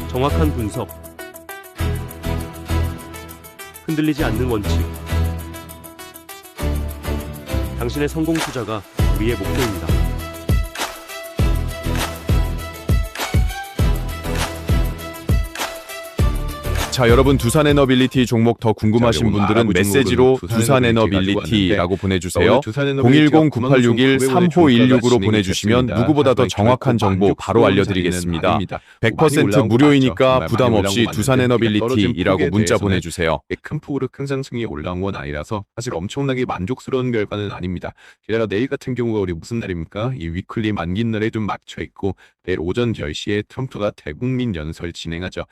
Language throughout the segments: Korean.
정확한 분석, 흔들리지 않는 원칙. 당신의 성공 투자가 우리의 목표입니다. 자, 여러분 두산에너빌리티 종목 더 궁금하신 분들은 메시지로 두산에너빌리티라고 보내주세요. 010-9861-3516으로 보내주시면 누구보다 더 정확한 정보 바로 알려드리겠습니다. 100% 무료이니까 부담 없이 두산에너빌리티라고 문자 보내주세요. 큰 폭으로 큰 상승이 올라온 건 아니라서 사실 엄청나게 만족스러운 결과는 아닙니다. 게다가 내일 같은 경우가 우리 무슨 날입니까? 이 위클리 만긴 날에 좀 맞춰 있고 내일 오전 10시에 트럼프가 대국민 연설 진행하죠.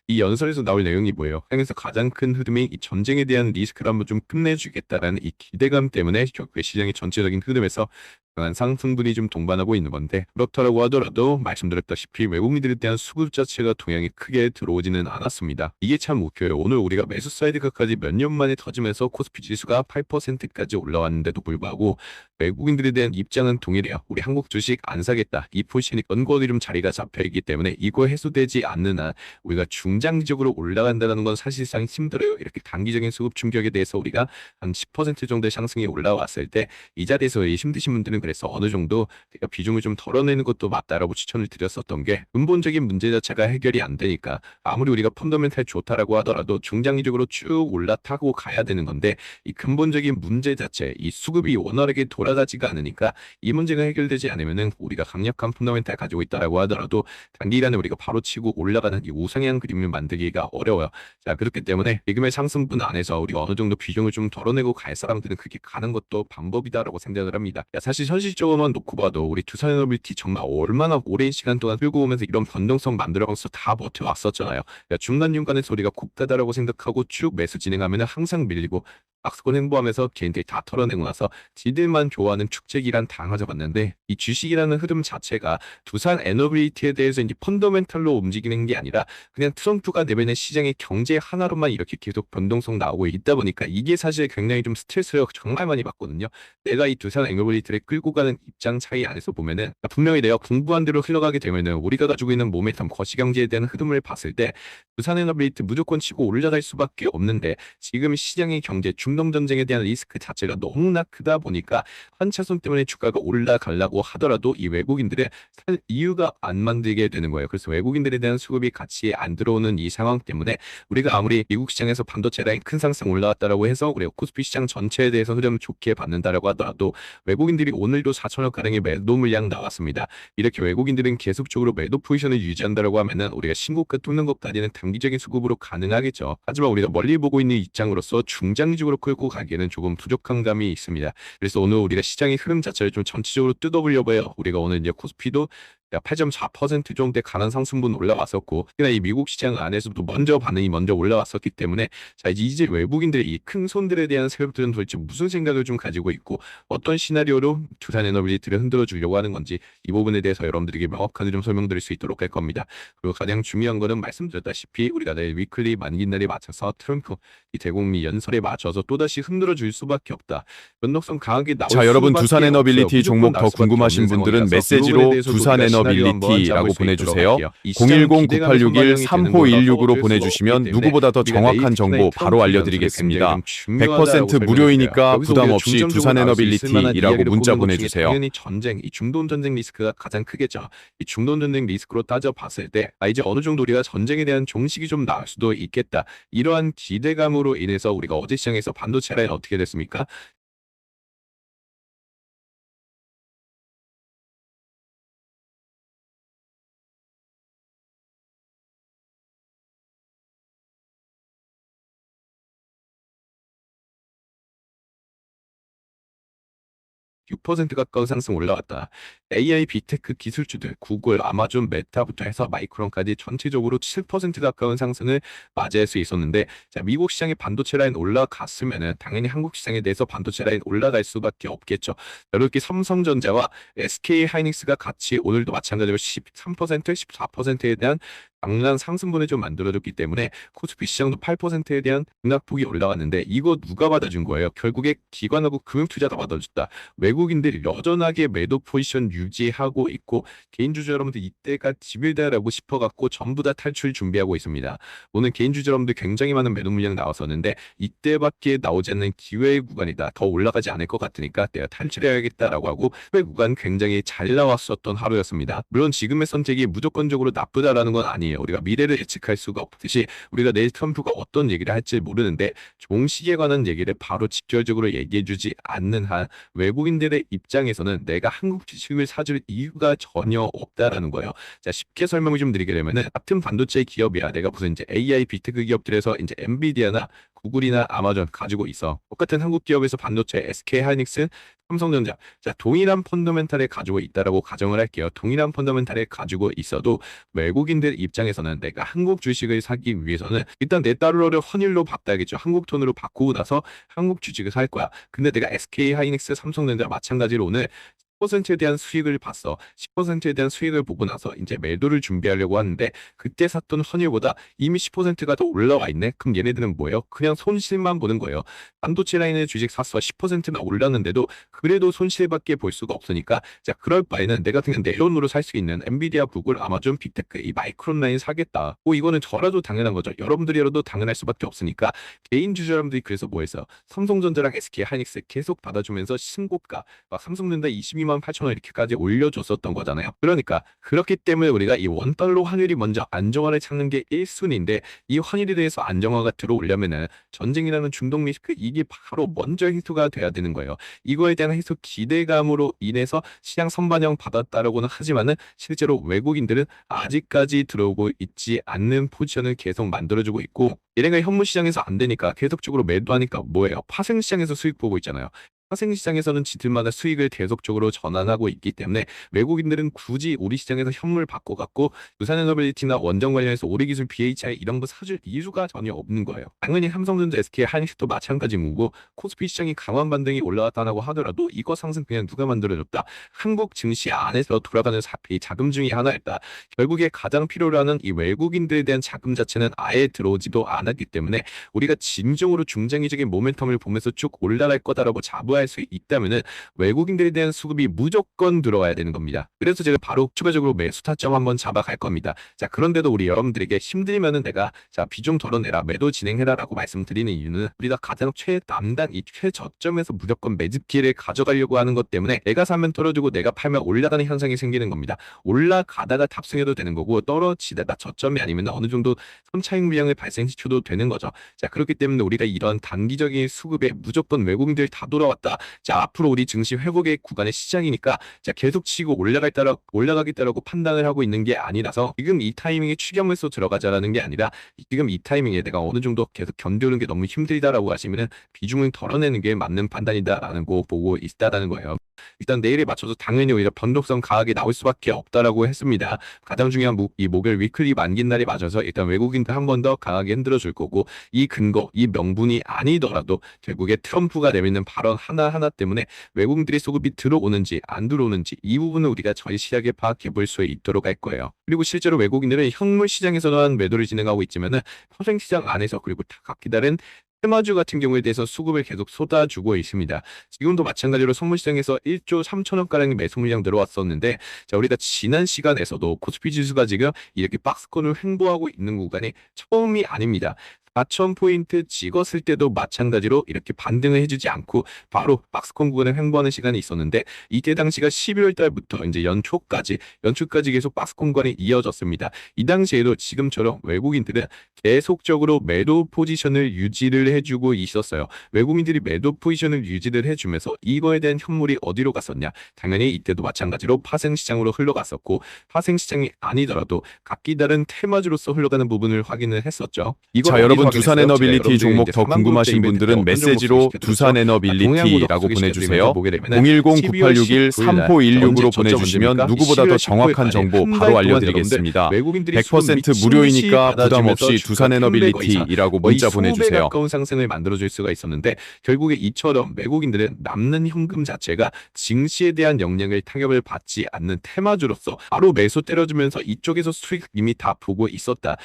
이 연설에서 나올 내용이 뭐예요? 세상에서 가장 큰 흐름이 이 전쟁에 대한 리스크를 한번 좀 끝내주겠다라는 이 기대감 때문에 시장의 전체적인 흐름에서 강한 상승분이 좀 동반하고 있는 건데, 그렇다고 하더라도 말씀드렸다시피 외국인들에 대한 수급 자체가 동향이 크게 들어오지는 않았습니다. 이게 참 웃겨요. 오늘 우리가 매수 사이드까지 몇 년 만에 터지면서 코스피 지수가 8%까지 올라왔는데도 불구하고 외국인들에 대한 입장은 동일해요. 우리 한국 주식 안 사겠다. 이 포지션이 건고리 좀 자리가 잡혀있기 때문에 이거 해소되지 않는 한 우리가 중장기적으로 올라간다는 건 사실상 힘들어요. 이렇게 단기적인 수급 충격에 대해서 우리가 한 10% 정도의 상승이 올라왔을 때 이 자리에서 힘드신 분들은 그래서 어느 정도 비중을 좀 덜어내는 것도 맞다라고 추천을 드렸었던 게, 근본적인 문제 자체가 해결이 안 되니까 아무리 우리가 펀더멘탈 좋다라고 하더라도 중장기적으로 쭉 올라타고 가야 되는 건데, 이 근본적인 문제 자체, 이 수급이 원활하게 돌아가지가 않으니까 이 문제가 해결되지 않으면은 우리가 강력한 펀더멘탈 가지고 있다라고 하더라도 단기간에 우리가 바로 치고 올라가는 이 우상향 그림을 만들기가 어려워요. 자, 그렇기 때문에 지금의 상승분 안에서 우리가 어느 정도 비중을 좀 덜어내고 갈 사람들은 그게 가는 것도 방법이다라고 생각을 합니다. 사실 현실적으로만 놓고 봐도 우리 두산에너빌리티 정말 얼마나 오랜 시간 동안 끌고 오면서 이런 변동성 만들어가면서 다 버텨왔었잖아요. 중간중간에서 우리가 굽다다라고 생각하고 쭉 매수 진행하면 항상 밀리고 박스권 행보하면서 개인들이 다 털어내고 나서 지들만 좋아하는 축제기란 다 가져갔는데, 이 주식이라는 흐름 자체가 두산 에너빌리티에 대해서 이제 펀더멘탈로 움직이는 게 아니라 그냥 트럼프가 내뱉는 시장의 경제 하나로만 이렇게 계속 변동성 나오고 있다 보니까 이게 사실 굉장히 좀 스트레스를 정말 많이 받거든요. 내가 이 두산 에너빌리티를 끌고 가는 입장 차이 안에서 보면은 분명히 내가 공부한 대로 흘러가게 되면은 우리가 가지고 있는 모멘텀 거시경제에 대한 흐름을 봤을 때 두산 에너빌리티 무조건 치고 올라갈 수밖에 없는데, 지금 시장의 경제 중동 전쟁에 대한 리스크 자체가 너무나 크다 보니까 한 차선 때문에 주가가 올라가려고 하더라도 이 외국인들의 살 이유가 안 만들게 되는 거예요. 그래서 외국인들에 대한 수급이 같이 안 들어오는 이 상황 때문에 우리가 아무리 미국 시장에서 반도체 라인 큰 상승 올라왔다라고 해서 우리가 코스피 시장 전체에 대해서 흐름 좋게 받는다라고 하더라도 외국인들이 오늘도 4천억 가량의 매도 물량 나왔습니다. 이렇게 외국인들은 계속적으로 매도 포지션을 유지한다라고 하면은 우리가 신고가 뚫는 것까지는 단기적인 수급으로 가능하겠죠. 하지만 우리가 멀리 보고 있는 입장으로서 중장기적으로 끌고 가기에는 조금 부족한 감이 있습니다. 그래서 오늘 우리가 시장의 흐름 자체를 좀 전체적으로 뜯어보려고 해요. 우리가 오늘 이제 코스피도 8.4% 정도의 강한 상승분 올라왔었고, 특히나 이 미국 시장 안에서도 반응이 먼저 올라왔었기 때문에, 자, 이제 외국인들의 이 큰 손들에 대한 세력들은 도대체 무슨 생각을 좀 가지고 있고 어떤 시나리오로 두산 에너빌리티를 흔들어 주려고 하는 건지, 이 부분에 대해서 여러분들에게 명확하게 좀 설명드릴 수 있도록 할 겁니다. 그리고 가장 중요한 거는 말씀드렸다시피 우리가 내일 위클리 만긴 날에 맞춰서 트럼프 이 대국민 연설에 맞춰서 또다시 흔들어 줄 수밖에 없다. 변동성 강하게 나올 자, 여러분 수밖에 두산에너빌리티 없어요. 종목 더 궁금하신 분들은 메시지로 두산에너빌리티라고 보내주세요. 010-9861-3516으로 보내주시면 누구보다 더 정확한 정보 바로 알려드리겠습니다. 100% 무료이니까 부담 없이 두산에너빌리티라고 문자 보내주세요. 당연히 전쟁, 이 중동 전쟁 리스크가 가장 크겠죠. 이 중동 전쟁 리스크로 따져봤을 때 이제 어느 정도 우리가 전쟁에 대한 종식이 좀 나올 수도 있겠다. 이러한 기대감으로 인해서 우리가 어제 시장에서 반도체 라인 어떻게 됐습니까? 6% 가까운 상승 올라왔다. AI 빅테크 기술주들 구글, 아마존, 메타부터 해서 마이크론까지 전체적으로 7% 가까운 상승을 맞이할 수 있었는데, 자, 미국 시장의 반도체 라인 올라갔으면은 당연히 한국 시장에 대해서 반도체 라인 올라갈 수밖에 없겠죠. 이렇게 삼성전자와 SK 하이닉스가 같이 오늘도 마찬가지로 13%, 14%에 대한 강한 상승분을 좀 만들어줬기 때문에 코스피 시장도 8%에 대한 급락폭이 올라갔는데, 이거 누가 받아준 거예요? 결국에 기관하고 금융투자가 받아줬다. 외국인들이 여전하게 매도 포지션 유지하고 있고, 개인주주 여러분들 이때가 집일다라고 싶어갖고 전부 다 탈출 준비하고 있습니다. 오늘 개인주주 여러분들 굉장히 많은 매도 물량 나왔었는데 이때밖에 나오지 않는 기회의 구간이다. 더 올라가지 않을 것 같으니까 내가 탈출해야겠다라고 하고 기회 구간 굉장히 잘 나왔었던 하루였습니다. 물론 지금의 선택이 무조건적으로 나쁘다라는 건 아니에요. 우리가 미래를 예측할 수가 없듯이 우리가 내일 트럼프가 어떤 얘기를 할지 모르는데 종식에 관한 얘기를 바로 직접적으로 얘기해주지 않는 한 외국인들의 입장에서는 내가 한국 주식을 사줄 이유가 전혀 없다라는 거예요. 자, 쉽게 설명을 좀 드리게 되면은 같은 반도체 기업이야. 내가 무슨 이제 AI 빅테크 기업들에서 이제 엔비디아나 구글이나 아마존 가지고 있어. 똑같은 한국 기업에서 반도체 SK 하이닉스, 삼성전자, 자, 동일한 펀더멘탈을 가지고 있다라고 가정을 할게요. 동일한 펀더멘탈을 가지고 있어도 외국인들 입장에서는 내가 한국 주식을 사기 위해서는 일단 내 달러를 환율로 바꿔야겠죠. 한국 돈으로 바꾸고 나서 한국 주식을 살 거야. 근데 내가 SK 하이닉스, 삼성전자 마찬가지로 오늘 10%에 대한 수익을 봤어. 10%에 대한 수익을 보고 나서 이제 매도를 준비하려고 하는데 그때 샀던 환율보다 이미 10%가 더 올라와 있네. 그럼 얘네들은 뭐예요? 그냥 손실만 보는 거예요. 반도체 라인의 주식 샀어. 10%나 올랐는데도 그래도 손실밖에 볼 수가 없으니까, 자, 그럴 바에는 내가 그냥 내 돈으로 살 수 있는 엔비디아, 구글, 아마존, 빅테크 이 마이크론 라인 사겠다. 이거는 저라도 당연한 거죠. 여러분들이라도 당연할 수밖에 없으니까 개인 주주 여러분들이 그래서 뭐 했어요? 삼성전자랑 SK 하이닉스 계속 받아주면서 신고가 막 삼성전자 22만 8천 원 이렇게까지 올려줬었던 거잖아요. 그러니까 그렇기 때문에 우리가 이 원달러 환율이 먼저 안정화를 찾는 게 1순위인데 이 환율에 대해서 안정화가 들어오려면은 전쟁이라는 중동 리스크 이게 바로 먼저 해소가 돼야 되는 거예요. 이거에 대한 해소 기대감으로 인해서 시장 선반영 받았다라고는 하지만은 실제로 외국인들은 아직까지 들어오고 있지 않는 포지션을 계속 만들어주고 있고, 얘네가 현물 시장에서 안 되니까 계속적으로 매도하니까 뭐예요? 파생 시장에서 수익 보고 있잖아요. 파생시장에서는 지들마다 수익을 계속적으로 전환하고 있기 때문에 외국인들은 굳이 우리 시장에서 현물 바꿔갖고 두산에너빌리티나 원전 관련해서 오래기술 BHI 이런 거 사줄 이유가 전혀 없는 거예요. 당연히 삼성전자, SK 하이닉스도 마찬가지인 거고, 코스피 시장이 강한 반등이 올라왔다고 하더라도 이거 상승 그냥 누가 만들어줬다? 한국 증시 안에서 돌아가는 사피 자금 중에 하나였다. 결국에 가장 필요로 하는 이 외국인들에 대한 자금 자체는 아예 들어오지도 않았기 때문에 우리가 진정으로 중장기적인 모멘텀을 보면서 쭉 올라갈 거다라고 자부할 수 있다면은 외국인들에 대한 수급이 무조건 들어와야 되는 겁니다. 그래서 제가 바로 추가적으로 매수 타점 한번 잡아갈 겁니다. 자, 그런데도 우리 여러분들에게 힘들면은 내가 자, 비중 덜어내라, 매도 진행해라라고 말씀드리는 이유는 우리가 가장 최남단 이 최저점에서 무조건 매집 기회를 가져가려고 하는 것 때문에 내가 사면 떨어지고 내가 팔면 올라가는 현상이 생기는 겁니다. 올라가다가 탑승해도 되는 거고 떨어지다가 저점이 아니면 어느 정도 선차익 물량을 발생시켜도 되는 거죠. 자, 그렇기 때문에 우리가 이런 단기적인 수급에 무조건 외국인들 다 돌아왔다. 자, 앞으로 우리 증시 회복의 구간의 시장이니까 자, 계속 치고 올라가겠다라고 판단을 하고 있는 게 아니라서 지금 이 타이밍에 추격매수 들어가자라는 게 아니라 지금 이 타이밍에 내가 어느 정도 계속 견디는 게 너무 힘들다라고 하시면은 비중을 덜어내는 게 맞는 판단이다라는 거 보고 있다라는 거예요. 일단 내일에 맞춰서 당연히 오히려 변동성 강하게 나올 수밖에 없다라고 했습니다. 가장 중요한 이 목요일 위클리 만긴 날에 맞아서 일단 외국인들 한 번 더 강하게 흔들어 줄 거고, 이 근거, 이 명분이 아니더라도 결국에 트럼프가 내미는 발언 하나하나 때문에 외국인들의 수급이 들어오는지 안 들어오는지 이 부분을 우리가 저희 시각에 파악해 볼 수 있도록 할 거예요. 그리고 실제로 외국인들은 현물 시장에서는 매도를 진행하고 있지만은 파생 시장 안에서 그리고 각기 다른 테마주 같은 경우에 대해서 수급을 계속 쏟아주고 있습니다. 지금도 마찬가지로 선물시장에서 1조 3천억가량의 매수 물량 들어왔었는데, 자, 우리가 지난 시간에서도 코스피 지수가 지금 이렇게 박스권을 횡보하고 있는 구간이 처음이 아닙니다. 4,000포인트 찍었을 때도 마찬가지로 이렇게 반등을 해주지 않고 바로 박스권 구간을 횡보하는 시간이 있었는데, 이때 당시가 12월 달부터 이제 연초까지 계속 박스권 구간이 이어졌습니다. 이 당시에도 지금처럼 외국인들은 계속적으로 매도 포지션을 유지를 해주고 있었어요. 외국인들이 매도 포지션을 유지를 해주면서 이거에 대한 현물이 어디로 갔었냐? 당연히 이때도 마찬가지로 파생시장으로 흘러갔었고, 파생시장이 아니더라도 각기 다른 테마주로서 흘러가는 부분을 확인을 했었죠. 자, 여러분 여러분 두산 에너빌리티 종목 더 궁금하신 분들은 메시지로 두산 에너빌리티라고 보내주세요. 010-9861-3516으로 보내주시면 누구보다 더 정확한 정보 바로 알려드리겠습니다. 100% 무료이니까 부담 없이 두산 에너빌리티라고 문자 보내주세요. 가까운 상승을 만들어줄 수가 있었는데 결국에 이처럼 외국인들은 남는 현금 자체가 증시에 대한 영향을 타격을 받지 않는 테마주로서 바로 매수 때려주면서 이쪽에서 수익 이미 다 보고 있었다.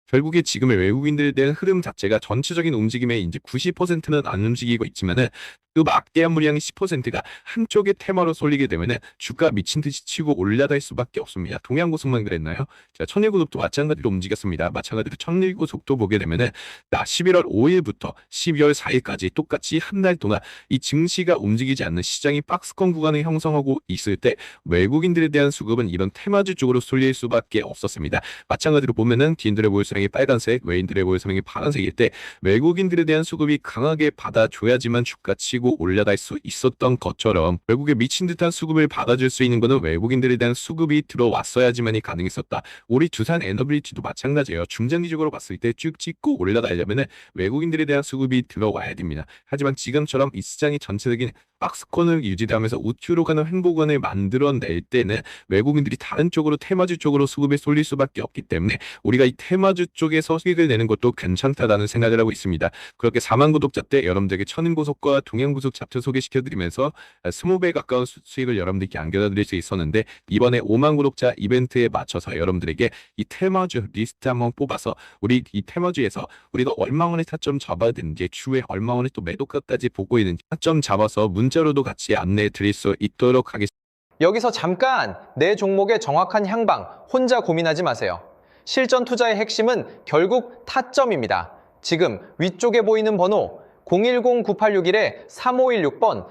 결국에 지금의 외국인들에 대한 흐름 자체가 전체적인 움직임의 이제 90%는 안 움직이고 있지만은 그 막대한 물량이 10%가 한쪽의 테마로 쏠리게 되면은 주가 미친 듯이 치고 올라갈 수밖에 없습니다. 동양고속만 그랬나요? 자, 천일고속도 마찬가지로 움직였습니다. 마찬가지로 천일고속도 보게 되면은 11월 5일부터 12월 4일까지 똑같이 한 달 동안 이 증시가 움직이지 않는 시장이 박스권 구간을 형성하고 있을 때 외국인들에 대한 수급은 이런 테마주 쪽으로 쏠릴 수밖에 없었습니다. 마찬가지로 보면은 디인들의 보유선행이 빨간색, 외인들의 보유선행이 파란색일 때 외국인들에 대한 수급이 강하게 받아줘야지만 주가 치고 올라갈 수 있었던 것처럼 결국에 미친 듯한 수급을 받아줄 수 있는 것은 외국인들에 대한 수급이 들어왔어야지만이 가능했었다. 우리 두산 에너빌리티도 마찬가지예요. 중장기적으로 봤을 때 쭉 찍고 올라가려면 외국인들에 대한 수급이 들어와야 됩니다. 하지만 지금처럼 이 시장이 전체적인 박스권을 유지하면서 우측으로 가는 횡보관을 만들어낼 때는 외국인들이 다른 쪽으로 테마주 쪽으로 수급에 쏠릴 수밖에 없기 때문에 우리가 이 테마주 쪽에서 수익을 내는 것도 괜찮다라는 생각을 하고 있습니다. 그렇게 4만 구독자 때 여러분들에게 천인고속과 동양고속 차트 소개시켜드리면서 20배 가까운 수익을 여러분들께 안겨드릴 수 있었는데 이번에 5만 구독자 이벤트에 맞춰서 여러분들에게 이 테마주 리스트 한번 뽑아서 우리 이 테마주에서 우리가 얼마 원에 타점 잡아야 되는지 주에 얼마 원에 또 매도가까지 보고 있는지 타점 잡아서 문자로도 같이 안내해 드릴 수 있도록 하겠습니다. 여기서 잠깐 내 종목의 정확한 향방 혼자 고민하지 마세요. 실전 투자의 핵심은 결국 타점입니다. 지금 위쪽에 보이는 번호 010-9861-3516번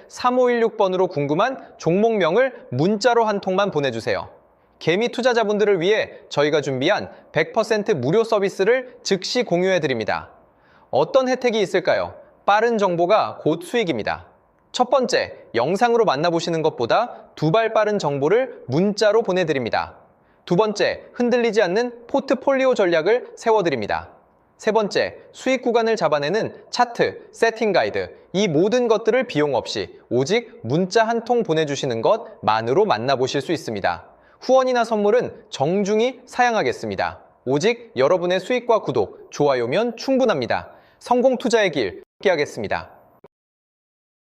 010-9861-3516번으로 궁금한 종목명을 문자로 한 통만 보내주세요. 개미 투자자분들을 위해 저희가 준비한 100% 무료 서비스를 즉시 공유해드립니다. 어떤 혜택이 있을까요? 빠른 정보가 곧 수익입니다. 첫 번째, 영상으로 만나보시는 것보다 2발 빠른 정보를 문자로 보내드립니다. 두 번째, 흔들리지 않는 포트폴리오 전략을 세워드립니다. 세 번째, 수익 구간을 잡아내는 차트, 세팅 가이드, 이 모든 것들을 비용 없이 오직 문자 한 통 보내주시는 것만으로 만나보실 수 있습니다. 후원이나 선물은 정중히 사양하겠습니다. 오직 여러분의 수익과 구독, 좋아요면 충분합니다. 성공 투자의 길 함께하겠습니다.